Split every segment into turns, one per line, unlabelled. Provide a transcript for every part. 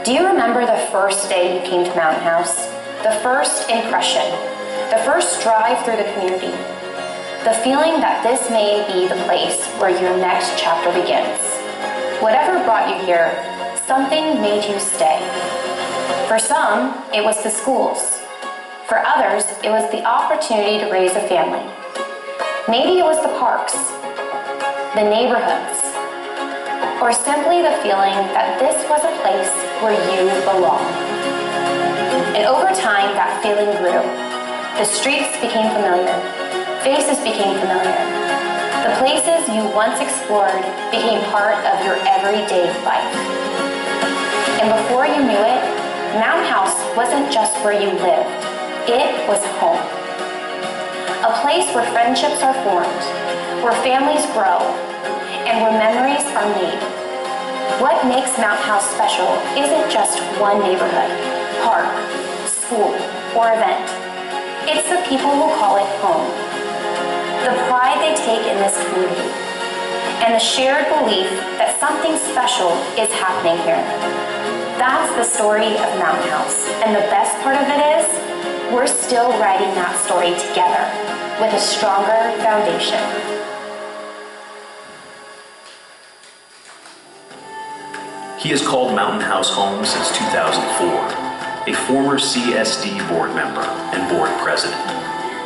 Do you remember the first day you came to Mountain House? The first impression, the first drive through the community, the feeling that this may be the place where your next chapter begins. Whatever brought you here, something made you stay. For some, it was the schools. For others, it was the opportunity to raise a family. Maybe it was the parks, the neighborhoods, or simply the feeling that this was a place where you belong. And over time, that feeling grew. The streets became familiar. Faces became familiar. The places you once explored became part of your everyday life. And before you knew it, Mountain House wasn't just where you lived. It was home. A place where friendships are formed, where families grow, and where memories are made. What makes Mountain House special isn't just one neighborhood, park, school, or event. It's the people who call it home. The pride they take in this community, and the shared belief that something special is happening here. That's the story of Mountain House, and the best part of it is, we're still writing that story together with a stronger foundation.
He has called Mountain House home since 2004, a former CSD board member and board president,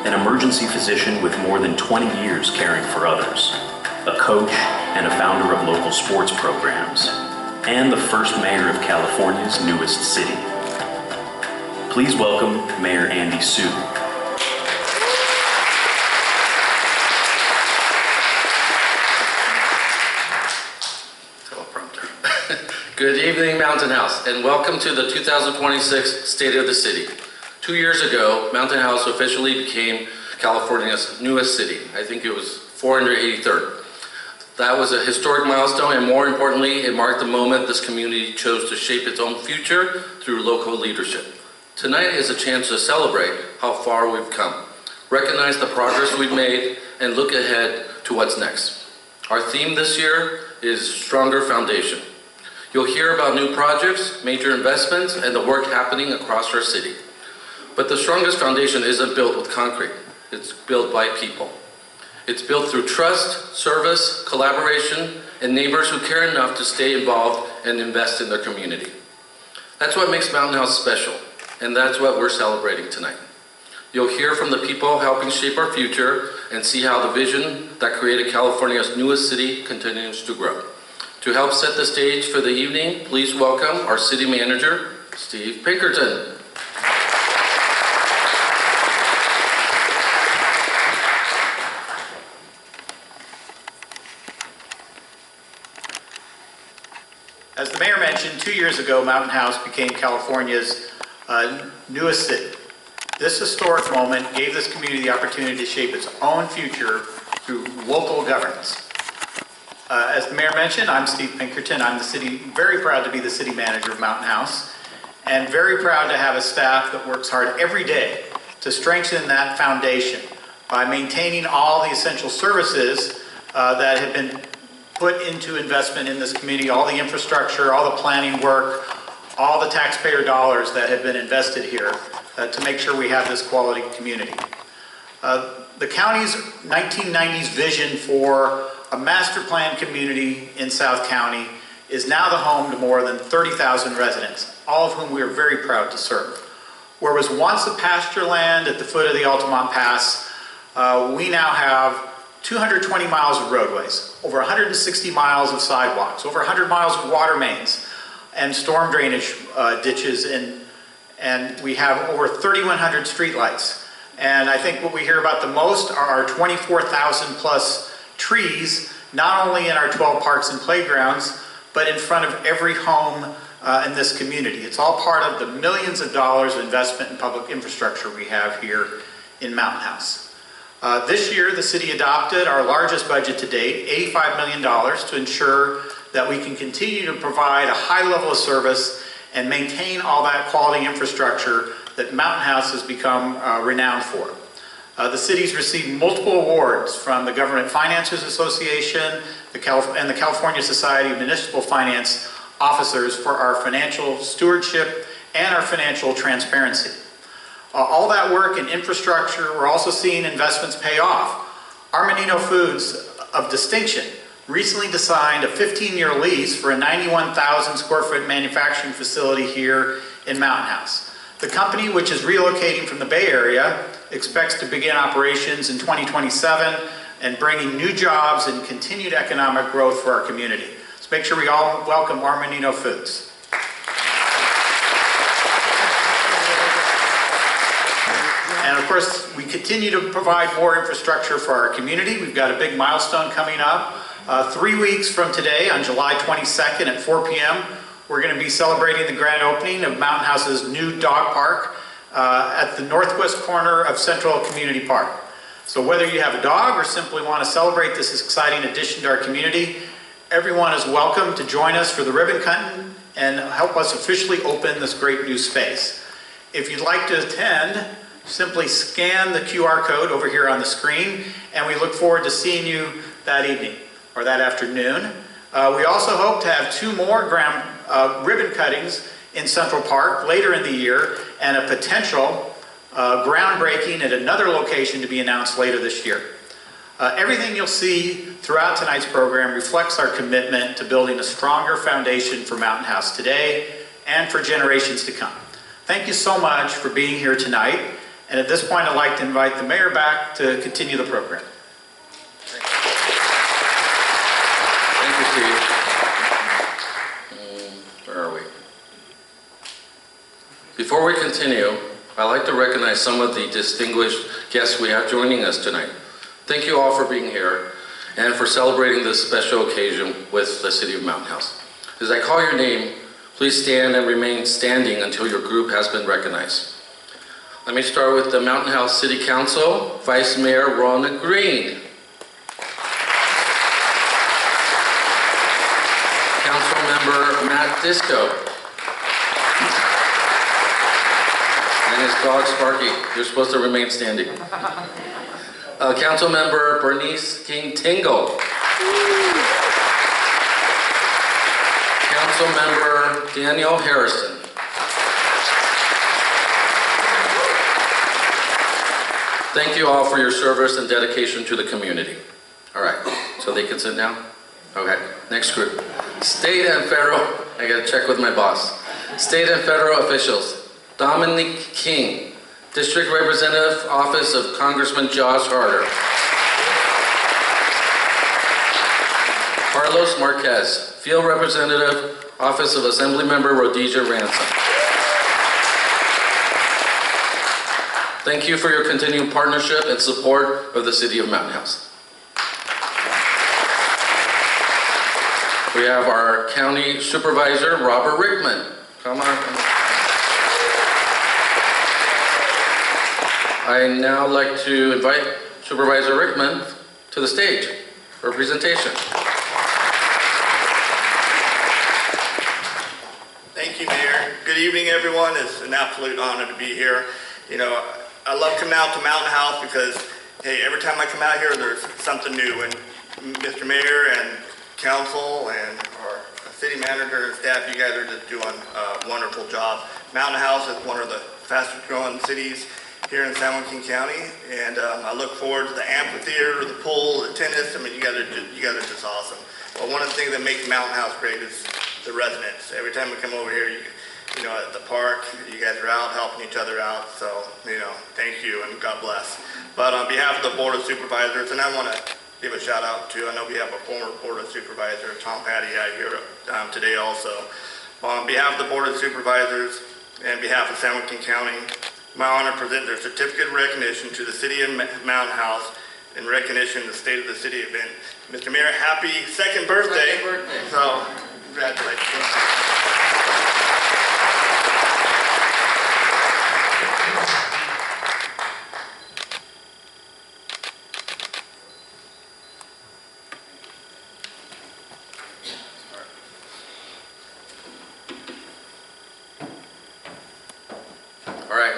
an emergency physician with more than 20 years caring for others, a coach and a founder of local sports programs, and the first mayor of California's newest city. Please welcome Mayor Andy Sue.
Good evening, Mountain House, and welcome to the 2026 State of the City. 2 years ago, Mountain House officially became California's newest city. I think it was 483rd. That was a historic milestone, and more importantly, it marked the moment this community chose to shape its own future through local leadership. Tonight is a chance to celebrate how far we've come, recognize the progress we've made, and look ahead to what's next. Our theme this year is Stronger Foundation. You'll hear about new projects, major investments, and the work happening across our city. But the strongest foundation isn't built with concrete. It's built by people. It's built through trust, service, collaboration, and neighbors who care enough to stay involved and invest in their community. That's what makes Mountain House special, and that's what we're celebrating tonight. You'll hear from the people helping shape our future and see how the vision that created California's newest city continues to grow. To help set the stage for the evening, please welcome our city manager, Steve Pinkerton.
As the mayor mentioned, 2 years ago, Mountain House became California's newest city. This historic moment gave this community the opportunity to shape its own future through local governance. As the mayor mentioned, I'm Steve Pinkerton. I'm very proud to be the city manager of Mountain House, and very proud to have a staff that works hard every day to strengthen that foundation by maintaining all the essential services that have been put into investment in this community, all the infrastructure, all the planning work, all the taxpayer dollars that have been invested here to make sure we have this quality community. The county's 1990s vision for a master plan community in South County is now the home to more than 30,000 residents, all of whom we are very proud to serve. Where was once a pasture land at the foot of the Altamont Pass, we now have 220 miles of roadways, over 160 miles of sidewalks, over 100 miles of water mains and storm drainage ditches, and we have over 3,100 streetlights. And I think what we hear about the most are our 24,000 plus trees, not only in our 12 parks and playgrounds, but in front of every home in this community. It's all part of the millions of dollars of investment in public infrastructure we have here in Mountain House. This year, the city adopted our largest budget to date, $85 million, to ensure that we can continue to provide a high level of service and maintain all that quality infrastructure that Mountain House has become renowned for. The city's received multiple awards from the Government Finances Association and the California Society of Municipal Finance, officers for our financial stewardship and our financial transparency. All that work in infrastructure, we're also seeing investments pay off. Armanino Foods of distinction recently signed a 15-year lease for a 91,000 square foot manufacturing facility here in Mountain House. The company, which is relocating from the Bay Area, expects to begin operations in 2027 and bringing new jobs and continued economic growth for our community. So make sure we all welcome Armanino Foods. And of course, we continue to provide more infrastructure for our community. We've got a big milestone coming up. 3 weeks from today, on July 22nd at 4 p.m., we're going to be celebrating the grand opening of Mountain House's new dog park at the northwest corner of Central Community Park. So whether you have a dog or simply want to celebrate this exciting addition to our community, everyone is welcome to join us for the ribbon cutting and help us officially open this great new space. If you'd like to attend, simply scan the QR code over here on the screen, and we look forward to seeing you that evening or that afternoon. We also hope to have 2 more ribbon cuttings in Central Park later in the year, and a potential groundbreaking at another location to be announced later this year. Everything you'll see throughout tonight's program reflects our commitment to building a stronger foundation for Mountain House today and for generations to come. Thank you so much for being here tonight. And at this point, I'd like to invite the mayor back to continue the program.
Thank you, Steve. Where are we? Before we continue, I'd like to recognize some of the distinguished guests we have joining us tonight. Thank you all for being here and for celebrating this special occasion with the City of Mountain House. As I call your name, please stand and remain standing until your group has been recognized. Let me start with the Mountain House City Council, Vice Mayor Ronna Green. Council Member Matt Disco. And his dog Sparky. You're supposed to remain standing. Council Member Bernice King Tingle. Council Member Daniel Harrison. Thank you all for your service and dedication to the community. All right, so they can sit down? Okay, next group. State and federal, I gotta check with my boss. State and federal officials. Dominic King, District Representative, Office of Congressman Josh Harder. Carlos Marquez, Field Representative, Office of Assemblymember Rhodesia Ransom. Thank you for your continued partnership and support of the City of Mountain House. We have our County Supervisor, Robert Rickman. Come on. I now like to invite Supervisor Rickman to the stage for a presentation.
Thank you, Mayor. Good evening, everyone. It's an absolute honor to be here. You know, I love coming out to Mountain House because, hey, every time I come out here, there's something new. And Mr. Mayor and Council and our City Manager and staff, you guys are just doing a wonderful job. Mountain House is one of the fastest growing cities here in San Joaquin County, and I look forward to the amphitheater, the pool, the tennis. I mean, you guys are just awesome. But one of the things that makes Mountain House great is the residents. Every time we come over here, you know, at the park, you guys are out helping each other out, so, you know, thank you and God bless. But on behalf of the Board of Supervisors, and I want to give a shout out to, I know we have a former Board of Supervisor, Tom Patty, out here today also. On behalf of the Board of Supervisors and behalf of San Joaquin County, my honor to present their certificate of recognition to the City of Mountain House in recognition of the State of the City event. Mr. Mayor, happy second birthday. So, congratulations.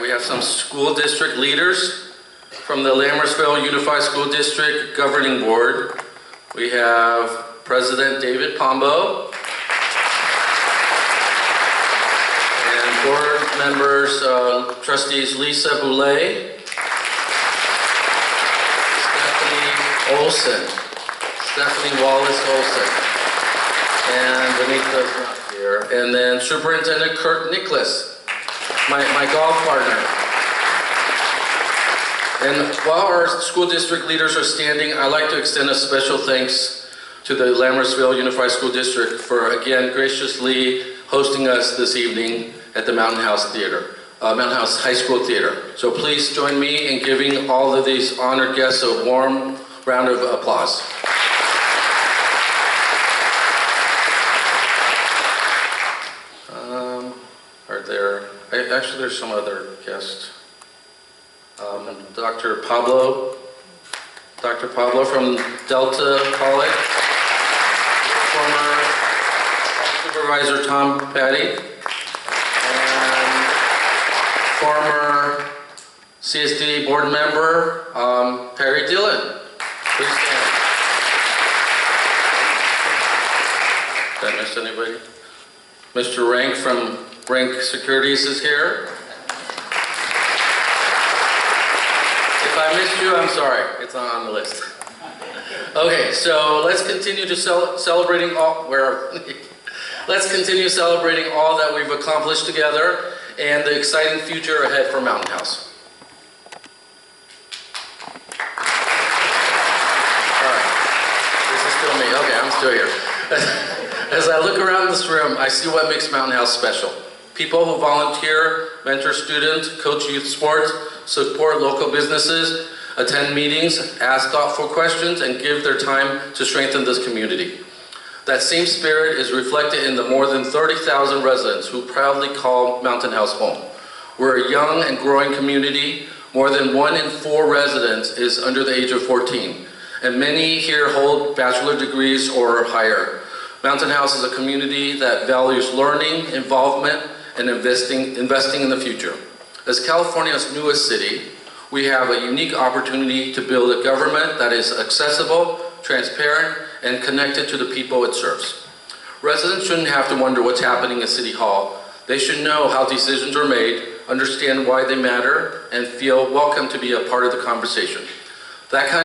We have some school district leaders from the Lammersville Unified School District Governing Board. We have President David Pombo. members, trustees Lisa Boulay, Stephanie Wallace-Olson, and Benita's not here. And then Superintendent Kirk Nicholas, my golf partner. And while our school district leaders are standing, I'd like to extend a special thanks to the Lambertsville Unified School District for, again, graciously hosting us this evening at the Mountain House Theater, Mountain House High School Theater. So please join me in giving all of these honored guests a warm round of applause. Actually, there's some other guests. Dr. Pablo from Delta College, former Supervisor Tom Patty, and former CSD board member Perry Dillon. Please stand. Did I miss anybody? Mr. Rank from Rank Securities is here. If I missed you, I'm sorry. It's not on the list. Okay, so let's continue to celebrating all. Let's continue celebrating all that we've accomplished together and the exciting future ahead for Mountain House. All right, this is still me. Okay, I'm still here. As I look around this room, I see what makes Mountain House special. People who volunteer, mentor students, coach youth sports, support local businesses, attend meetings, ask thoughtful questions, and give their time to strengthen this community. That same spirit is reflected in the more than 30,000 residents who proudly call Mountain House home. We're a young and growing community. More than 1 in 4 residents is under the age of 14, and many here hold bachelor degrees or higher. Mountain House is a community that values learning, involvement, and investing in the future. As California's newest city, we have a unique opportunity to build a government that is accessible, transparent, and connected to the people it serves. Residents shouldn't have to wonder what's happening at City Hall. They should know how decisions are made, understand why they matter, and feel welcome to be a part of the conversation. That kind